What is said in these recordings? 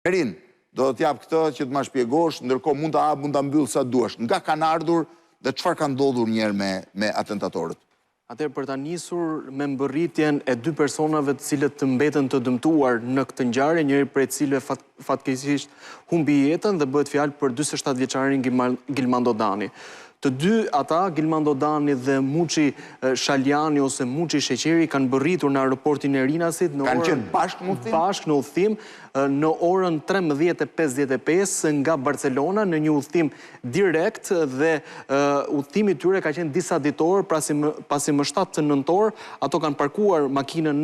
Erin, do të t'jap këtë që të ma shpjegosh, ndërkohë mund të mund të mbyll sa duash. Nga kanë ardhur dhe çfarë ka ndodhur njerë me atentatorët? Atëherë për ta nisur me mbërritjen e 2 personave të cilët të mbetën të dëmtuar në këtë ngjarje, njëri prej cilëve fatkeqësisht humbi jetën dhe bëhet fjalë për 47 vjeçarin Gilmando Dani. Të dy ata, Gilmando Dani dhe Muçi Shaljani ose Muçi Sheqeri, kanë bërritur në aeroportin e Rinasit kanë qenë bashkë në udhëtim në orën 13:55 nga Barcelona në një udhëtim direkt dhe udhëtimi i tyre ka qenë disa ditor, pasi më 7 nëntor ato kanë parkuar makinën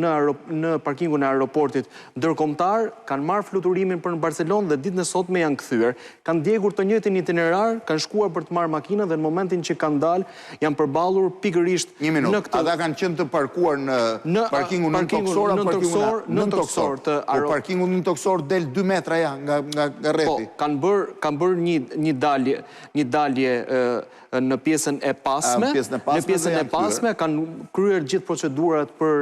në parkingun e aeroportit ndërkombëtar, kanë marrë fluturimin për në Barcelonë dhe ditën e sotme janë kthyer. Kanë ndjekur të njëjtin itinerar, kanë shkuar për të marrë makinën dhe në momentin që kanë dalë janë përballur pikërisht në këtë. Ata kanë qenë të parkuar në parkingun nën toksor të aeroportit. Parkingu nën toksor del 2 metra nga rrethi. Po, kanë bërë një dalje në pjesën e pasme. Në pjesën e pasme kanë kryer gjithë procedurat për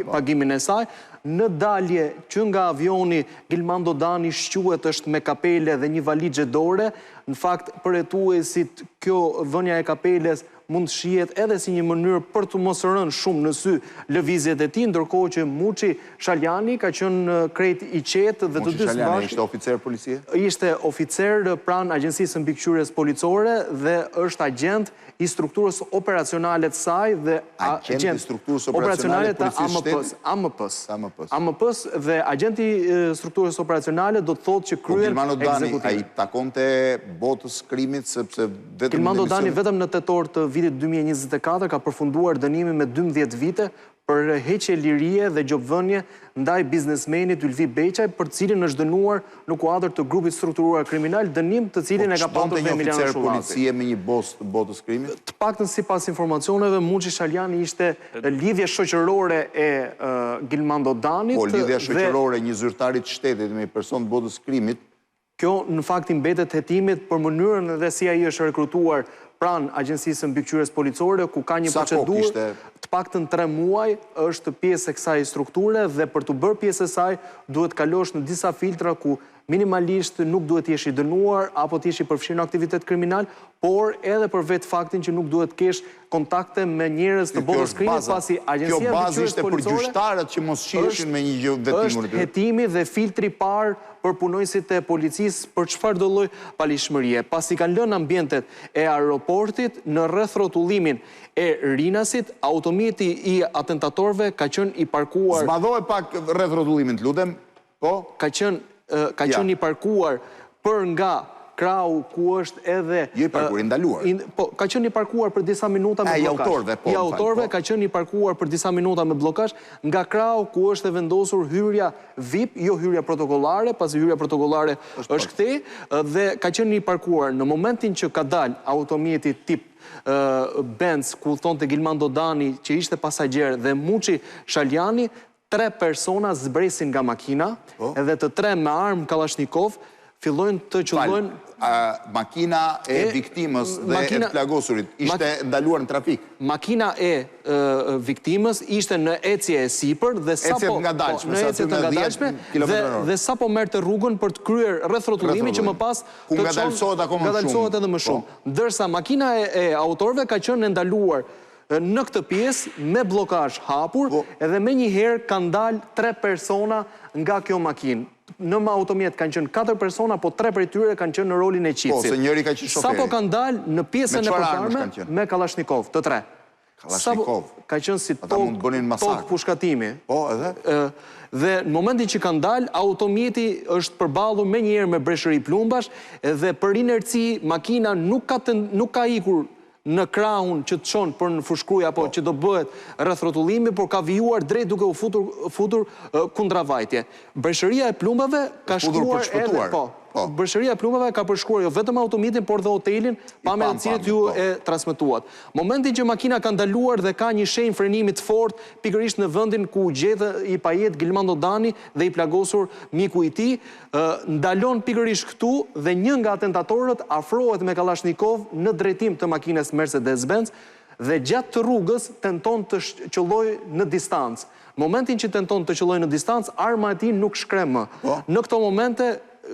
pagimin e saj. Në dalje që nga avioni Gilmando Dani shquhet është me kapele dhe një valixhe dore. Në fakt, për hetuesit, kjo dhënia e kapeles mund shihet edhe si një mënyrë për të mos rënë shumë në sy lëvizjet e tij, ndërkohë që Muçi Shaljani ka qenë krejt i qetë dhe të dy së bashku. Muçi Shaljani ishte oficer policie? Ishte oficer pranë Agjencisë Mbikëqyrjes Policore dhe është agent i strukturës operacionale të saj dhe agent i strukturës operacionale të AMP-s dhe agenti i strukturës operacionale do të thotë që kryen Gilmando Dani ai takonte botës krimit sepse vetëm Gilmando Dani vetëm në tetor të vitit 2024 ka përfunduar dënimin me 12 vite për heqje lirie dhe gjobvënie ndaj biznesmenit Ylvi Beqaj, për cilin është dënuar në kuadër të grupit strukturuar kriminal, dënim të cilin e ka patur dhe Emiliano Shullati. Çdonte një oficer policie me një boss të botës krimit? Të paktën sipas informacioneve, Muçi Shaljani ishte lidhje shoqërore e Gilmando Danit. Po, lidhja shoqërore një zyrtarit shtetit me një person të botës krimit. Kjo në fakt i mbetet hetimit për mënyrën dhe si ai është rekrutuar pranë Agjencisë Mbikëqyrjes Policore, ku ka një procedurë të paktën 3 muaj, është pjesë e kësaj strukture dhe për të bërë pjesë e saj duhet kalosh në disa filtra ku minimalisht nuk duhet jesh i dënuar apo të jesh i përfshirë në aktivitet kriminal, por edhe për vetë faktin që nuk duhet kesh kontakte me njerëz të botës krimit, pasi Agjencia Mbikëqyrjes Policore. Kjo bazë ishte për Policore gjyqtarët që mos shiheshin me një gjë vetimin e tyre. Është hetimi dhe filtri parë për punojësit e policisë për çfarë do lloj palishmërie. Pasi kanë lënë ambientet e aeroportit në rreth rrotullimin e Rinasit, automjeti i atentatorëve ka qenë i parkuar. Zmadhoj pak rreth rrotullimin, të lutem. Po? Ka qenë i parkuar për nga krau ku është edhe... Jo i parkuar, i ndaluar. Po, ka qenë i parkuar për disa minuta me blokazh. I autorëve ka qenë i parkuar për disa minuta me blokazh nga krau ku është e vendosur hyrja VIP, jo hyrja protokollare, pasi hyrja protokollare është kthej, dhe ka qenë i parkuar në momentin që ka dalë automjeti tip Benz, ku thonte Gilmando Dani që ishte pasagjer dhe Muçi Shaljani, 3 persona zbresin nga makina, edhe të 3 me armë Kalashnikov, fillojnë të qëllojnë... Makina e viktimës dhe e plagosurit ishte ndaluar në trafik? Makina e viktimës ishte në ecje e sipër dhe sapo... Ecje nga dalshme, dhe sapo merrte rrugën për të kryer rreth rrotullimi që më pas... Ku ngadalsohet edhe më shumë. Ndërsa makina e autorëve ka qenë ndaluar në këtë pjesë me blokazh hapur edhe me njëherë kanë dalë 3 persona nga kjo makinë. Në automjet kanë qenë 4 persona, po 3 prej tyre kanë qenë në rolin e qitësit. Po, se njëri ka qenë shoferi. Sapo kanë dalë në pjesën e përparme me Kalashnikov, të 3. Kalashnikov? Ka qenë si tokë pushkatimi. Po, edhe? Dhe në momentin që kanë dalë, automjeti është përballur me njëherë me breshëri plumbash dhe për inerci makina nuk ka ikur në krahun që të çon për në fushkruj apo që do bëhet rreth rrotullimi, por ka vijuar drejt duke u futur kundravajtje. Breshëria e plumbave ka shkuar edhe Breshëria e plumbave ka përshkruar jo vetëm automjetin, por dhe hotelin, pa me të cilët ju e transmetuat. Momentin që makina ka ndaluar dhe ka një shenjë frenimi të fortë, pikërisht në vendin ku gjethet i pajet Gilmando Dani dhe i plagosur miku i tij, ndalon pikërisht këtu dhe një nga atentatorët afrohet me Kalashnikov në drejtim të makinës Mercedes-Benz dhe gjatë të rrugës tenton të qëllojë në distancë. Momentin që tenton të qëllojë në distancë, arma e tij nuk shkrem më. Në këto momente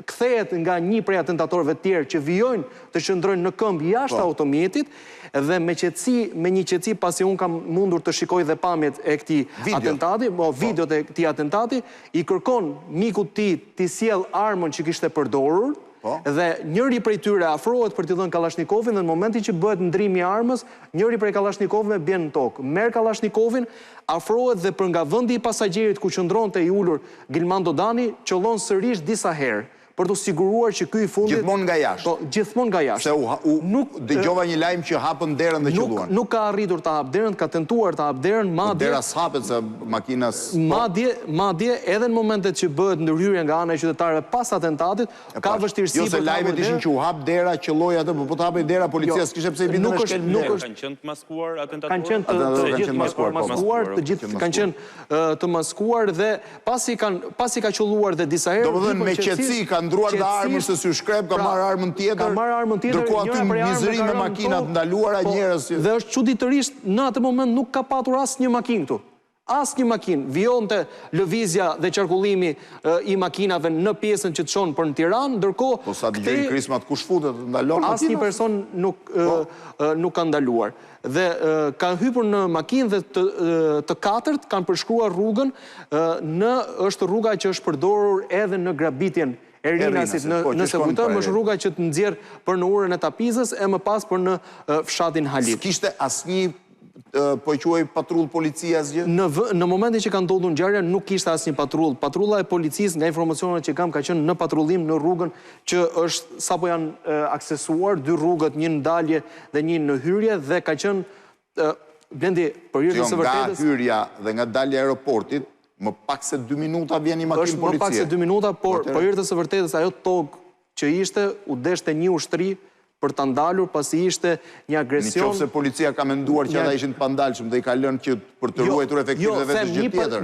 kthehet nga një prej atentatorëve të tjerë që vijojnë të qëndrojnë në këmbë jashtë automjetit dhe me një qetësi pasi unë kam mundur të shikoj dhe pamjet e këtij atentati, videot e këtij atentati, i kërkon mikut tij t'i sjell armën që kishte përdorur. Dhe njëri prej tyre afrohet për t'i dhënë Kalashnikovin dhe në momentin që bëhet ndrimi i armës, njëri prej Kalashnikovëve bjen në tokë. Merr Kalashnikovin, afrohet dhe për nga vendi i pasagjerit ku qëndronte i ulur Gilman Dodani, qollon sërish disa herë për të siguruar që ky i fundit gjithmonë nga jashtë. Gjithmonë nga jashtë. Se dëgjova një lajm që hapën derën dhe qelluan. Nuk ka arritur të hap derën, ka tentuar të hap derën, madje dera s'hapet se makinas madje edhe në momentet që bëhet ndërhyrje nga ana e qytetarëve pas atentatit, ka vështirësi jo se lajmet ishin që u hap dera, qelloi atë, po të hapej dera policia s'kishte pse i bindën me shkel. Kanë qenë të maskuar atentatorët? Kanë qenë të gjithë maskuar, të gjithë kanë qenë të maskuar dhe pasi ka qelluar dhe disa herë. Domethënë me qetësi ka ndruar dhe armën se sy shkrep, ka marrë armën tjetër, ndërkohë aty mizëri me makinat ndaluara njerëz. Dhe është çuditërisht, në atë moment nuk ka patur asnjë makinë këtu. Asnjë makinë. Vijonte lëvizja dhe qarkullimi i makinave në pjesën që të çon për në Tiranë, ndërkohë po sa dëgjoj krismat kush futet, ndalon makinat. Asnjë person nuk ka ndaluar. Dhe kanë hypur në makinë dhe të katërt kanë përshkruar rrugën është rruga që është përdorur edhe në grabitjen e Rinasit, nëse kujtojmë, është rruga që të nxjerr për në urën e Tapizës e më pas për në fshatin Halit. S'kishte asnjë po quaj patrull policie asgjë? Në momentin që ka ndodhur ngjarja nuk kishte asnjë patrull. Patrulla e policisë, nga informacionet që kam, ka qenë në patrullim në rrugën që është sapo janë aksesuar, 2 rrugët, një në dalje dhe një në hyrje dhe ka qenë Blendi, për hyrje së vërtetës. Nga hyrja dhe nga dalja e aeroportit, më pak se 2 minuta vjen një makinë policie. Më pak se 2 minuta, por për hyrje së vërtetës ajo tokë që ishte, u deshte një ushtri për të ndalur, pasi ishte një agresion. Në qoftë se policia ka menduar që ata ishin të pandalshëm dhe i ka lënë që për të ruajtur efektiv dhe vetë gjë tjetër.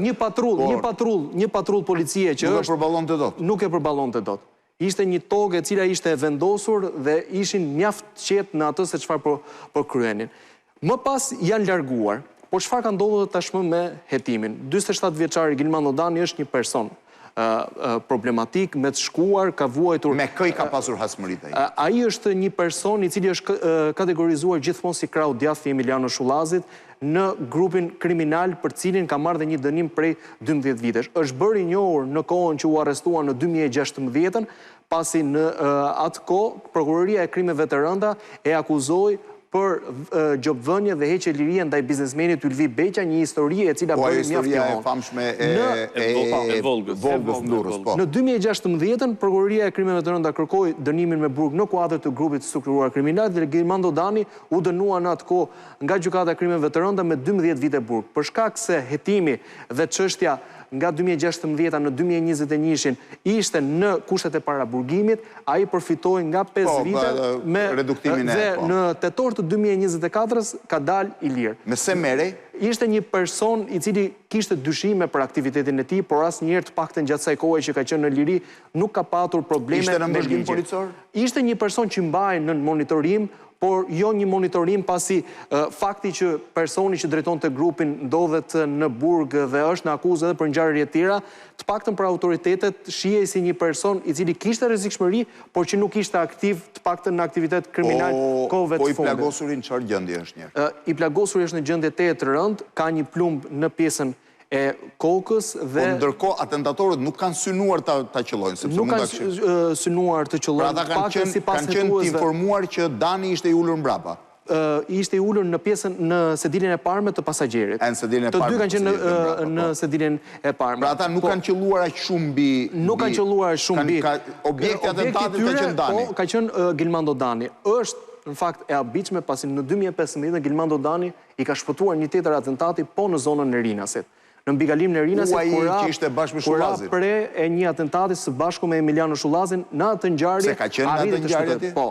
Një patrull policie që nuk e përballonte dot. Nuk e përballonte dot. Ishte një tokë e cila ishte e vendosur dhe ishin mjaft qetë në atë se çfarë po kryenin. Më pas janë larguar, por çfarë ka ndodhur tashmë me hetimin? 47 vjeçari Gilman Dodani është një person problematik, me të shkuar, ka vuajtur... Me këj ka pasur hasmërit ai? Ai është një person i cili është kategorizuar gjithmonë si krau djathtë i Emiliano Shullazit në grupin kriminal për cilin ka marrë dhe një dënim prej 12 vitesh. Është bërë i njohur në kohën që u arrestua në 2016, pasi në atë kohë prokuroria e krimeve të rënda e akuzoi për gjobvënje dhe heqje lirie ndaj biznesmenit Ylvi Beqa, një histori e cila bëri mjaft historia e famshme e Volgës Ndurrës. Në 2016, prokuroria e krimeve të rënda kërkoi dënimin me burg në kuadër të grupit të strukturuar kriminal dhe Gilman Dodani u dënua në atë kohë nga gjykata e krimeve të rënda me 12 vite burg. Për shkak se hetimi dhe çështja nga 2016 në 2021 ishte në kushtet e paraburgimit, ai përfitoi nga 5 vite me reduktimin dhe në tetor të 2024-s ka dalë i lirë. Me se merrej? Ishte një person i cili kishte dyshime për aktivitetin e tij, por asnjëherë të paktën gjatë asaj kohe që ka qenë në liri nuk ka patur probleme me ligjen. Ishte në mbështrim policor? Ishte një person që mbahej në monitorim, por jo një monitorim pasi fakti që personi që drejton të grupin ndodhet në burg dhe është në akuzë edhe për ngjarje të tjera, të paktën për autoritetet shihej si një person i cili kishte rrezikshmëri, por që nuk ishte aktiv të paktën në aktivitet kriminal kohëve të fundit. Po i plagosuri në çfarë gjendje është njerë? I plagosuri është në gjendje të rëndë, ka një plumb në pjesën e kokës dhe... Po ndërkohë atentatorët nuk kanë synuar ta qellojnë, nuk kanë synuar të qellojnë. Pra ata kanë qenë të informuar që Dani ishte i ulur mbrapa. Ishte i ulur në pjesën në sediljen e parme të pasagjerit. Të dy kanë qenë në sediljen e parme. Pra ata nuk kanë qelluar aq shumë mbi... Nuk kanë qelluar shumë mbi... Objekti atentatit ka qenë Dani. Po, ka qenë Gilman Dodani. Është në fakt e habitshme pasi në 2015 Gilman Dodani i ka shpëtuar një tjetër atentati po në zonën e Rinasit. Në mbigalim në Rinasit, kura pre e një atentati së bashku me Emiliano Shullazin në atë ngjarje. Se ka qenë në atë ngjarje ti? Po,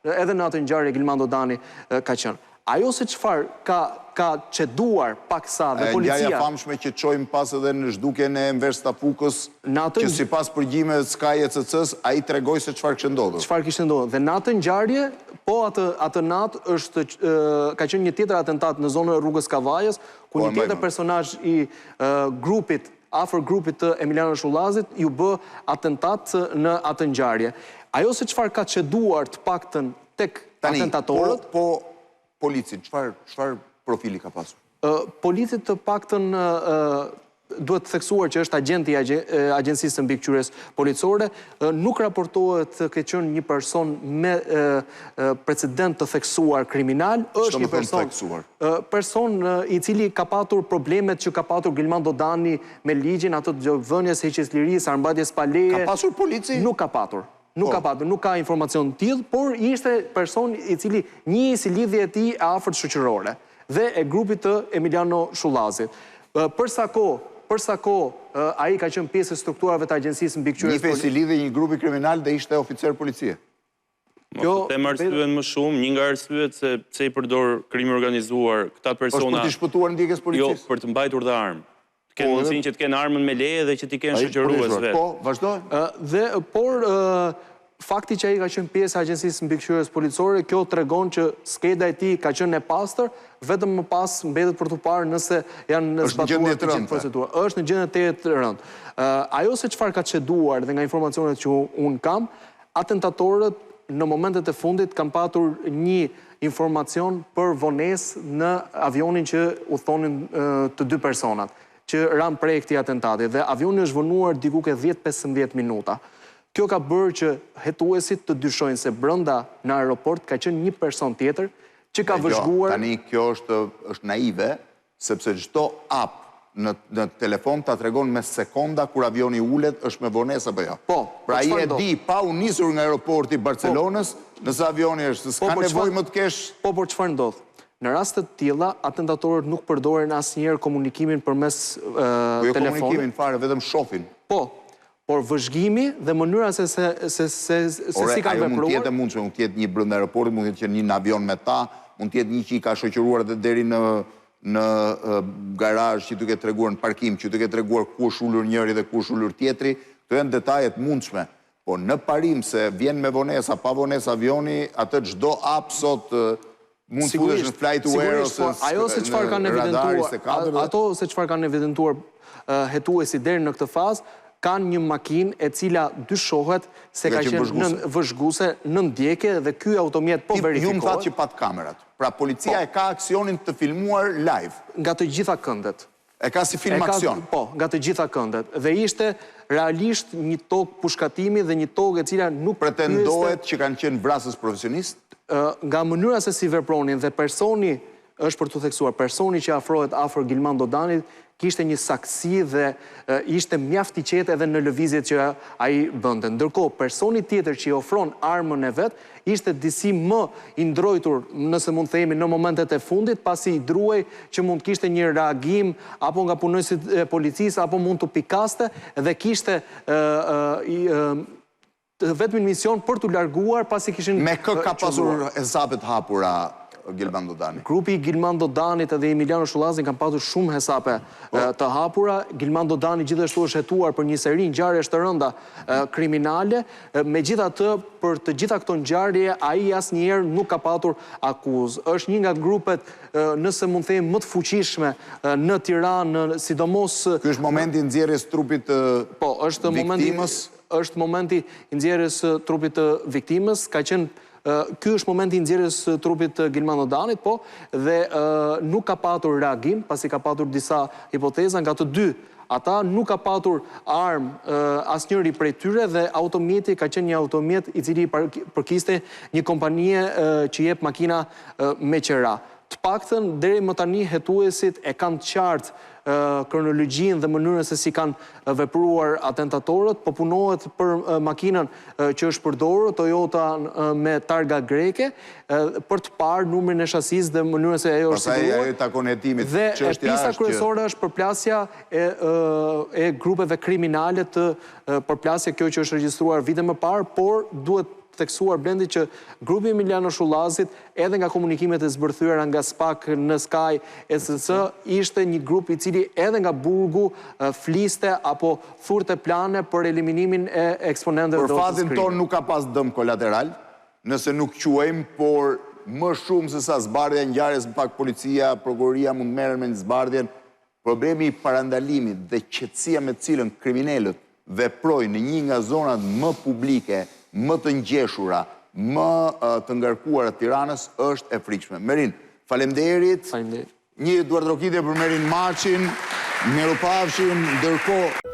edhe në atë ngjarje Gilman Dodani ka qenë. Ajo se çfarë ka ka qeduar paksa dhe policia... Ngjarja famshme që qojmë pas edhe në zhdukjen e Enver Stafukës, që si pas përgjime Sky ECC-s, a i tregoj se qëfar kështë ndodhur. Qëfar kështë ndodhur. Dhe në atë ngjarje, po atë natë ka qenë një tjetër atentat në zonë rrugës Kavajës, ku një tjetër personazh i grupit, afër grupit të Emiliano Shullazit, ju bë atentat në atë ngjarje. Ajo se qëfar ka qeduar të paktën tek atentatorët... Po policin, qëfar profili ka pasur? Policit të paktën duhet të theksuar që është agenti i Agjencisë së Mbikëqyrjes Policore, nuk raportohet të ketë qenë një person me precedent të theksuar kriminal, është një person i cili ka patur problemet që ka patur Gilman Dodani me ligjin, ato të gjovënies, heqjes lirisë, armbajtjes pa leje. Ka pasur polici? Nuk ka patur. Nuk ka patur, nuk ka informacion të tillë, por ishte person i cili njihej si lidhje e tij e afërt shoqërore dhe e grupit të Emiliano Shullazit. Për sa kohë ai ka qenë pjesë e strukturave të Agjencisë Mbikëqyrjes Policore. Një si lidhje një grupi kriminal dhe ishte oficer policie. Te më arsyen më shumë, një nga arsyet se pse i përdor krimi organizuar këta persona... Është për të shpëtuar ndjekjes policisë? Jo, për të mbajtur dhe armë. Të kenë mundësinë që të kenë armën me leje dhe që t'i kenë shoqërues vetë. Po, vazhdoj. Por fakti që ai ka qenë pjesë e Agjencisë Mbikëqyrjes Policore, kjo tregon që skeda e tij ka qenë e pastër, vetëm më pas mbetet për të parë nëse janë zbatuar të gjithë procedurat. Është në gjendje të rëndë. Ajo se çfarë ka çeduar dhe nga informacionet që unë kam, atentatorët në momentet e fundit kanë patur një informacion për vonesë në avionin që udhtonin të dy personat, që ran prej këtij atentati, dhe avioni është vonuar diku ke 10-15 minuta. Kjo ka bërë që hetuesit të dyshojnë se brenda në aeroport ka qenë një person tjetër që ka vëzhguar... Tani kjo është naive, sepse çdo ap në telefon ta tregon me sekonda kur avioni ulet është me vonesë apo jo. Pra ai e di pa u nisur nga aeroporti i Barcelonës, nëse avioni është, s'ka nevojë më të kesh... Po, por çfarë ndodh? Në rastet të tilla, atentatorët nuk përdoren asnjëherë komunikimin përmes telefonit. Jo komunikimin fare, vetëm shohin. Po, por vëzhgimi dhe mënyra se si kanë vepruar... Mund tjetë mundshme, mund tjetë një brenda aeroportit, mund tjetë një në avion me ta, mund tjetë një që i ka shoqëruar dhe deri në garazh që duke treguar në parkim, që duke treguar ku është ulur njëri dhe ku është ulur tjetri, këto janë detajet mundshme. Po në parim se vjen me vonesa, pa vonesa avioni, atë çdo hap sot mund të futesh në FlightAware ose në radarin se kadrë. Ato se çfarë kanë evidentuar hetuesi deri në këtë fazë, kanë një makinë e cila dyshohet se ka qenë vëzhguese në ndjekje dhe ky automjet po verifikohet. Ju më thatë që pat kamerat. Pra policia e ka aksionin të filmuar live. Nga të gjitha këndet. E ka si film aksion. Po, nga të gjitha këndet. Dhe ishte realisht një tokë pushkatimi dhe një tokë e cila nuk... Pretendohet që kanë qenë vrasës profesionist? Nga mënyra se si vepronin dhe personi, është për të theksuar, personi që afrohet afër Gilman Dodanit, kishte një saksi dhe ishte mjaft i qetë edhe në lëvizjet që ai bënte. Ndërkohë, personi tjetër që i ofron armën e vet, ishte disi më i ndrojtur, nëse mund të themi, në momentet e fundit, pasi i druaj që mund kishte një reagim apo nga punonësit e policisë, apo mund të pikaste, dhe kishte vetëm mision për të larguar pasi kishin... Me kë ka pasur hesapet hapura Gilman Dodani? Grupi Gilman Dodanit edhe Emiliano Shullazin kanë patur shumë hesape të hapura. Gilman Dodani gjithashtu është hetuar për një seri ngjarjesh të rënda kriminale. Megjithatë, për të gjitha këto ngjarje, ai asnjëherë nuk ka patur akuzë. Është një nga grupet, nëse mund të them, më të fuqishme në Tiranë, sidomos... Ky është momenti i nxjerrjes trupit të viktimës? Është momenti i nxjerrjes trupit të viktimës, ka qenë ky është momenti i nxjerrjes trupit të Gilman Dodanit, po, dhe nuk ka patur reagim, pasi ka patur disa hipoteza nga të dy. Ata nuk ka patur armë asnjëri prej tyre dhe automjeti ka qenë një automjet i cili përkiste një kompanie që jep makina me qera. Të paktën deri më tani hetuesit e kanë qartë kronologjinë dhe mënyrën se si kanë vepruar atentatorët, po punohet për makinën që është përdorur, Toyota me targa greke, për të parë numrin e shasisë dhe mënyrën se ajo është siguruar. Dhe pista kryesore është përplasja e grupeve kriminale të përplasje kjo që është regjistruar vite më parë, por duhet tekstuar Blendi që grupi Emiliano Shullazit edhe nga komunikimet e zbërthyera nga SPAK në Sky SC ishte një grup i cili edhe nga burgu fliste apo thurte plane për eliminimin e eksponentëve Për fatin ton nuk ka pas dëm kolateral, nëse nuk quajmë, por më shumë se sa zbardhja ngjarjes pak policia, prokuroria mund merren me një zbardhjen. Problemi i parandalimit dhe qetësia me cilën kriminalët veprojnë në një nga zonat më publike, më të ngjeshura, më të ngarkuara të Tiranës është e frikshme. Merin, faleminderit. Faleminderit. Një duart rokitje për Merin Maçin, mirupafshim, ndërkohë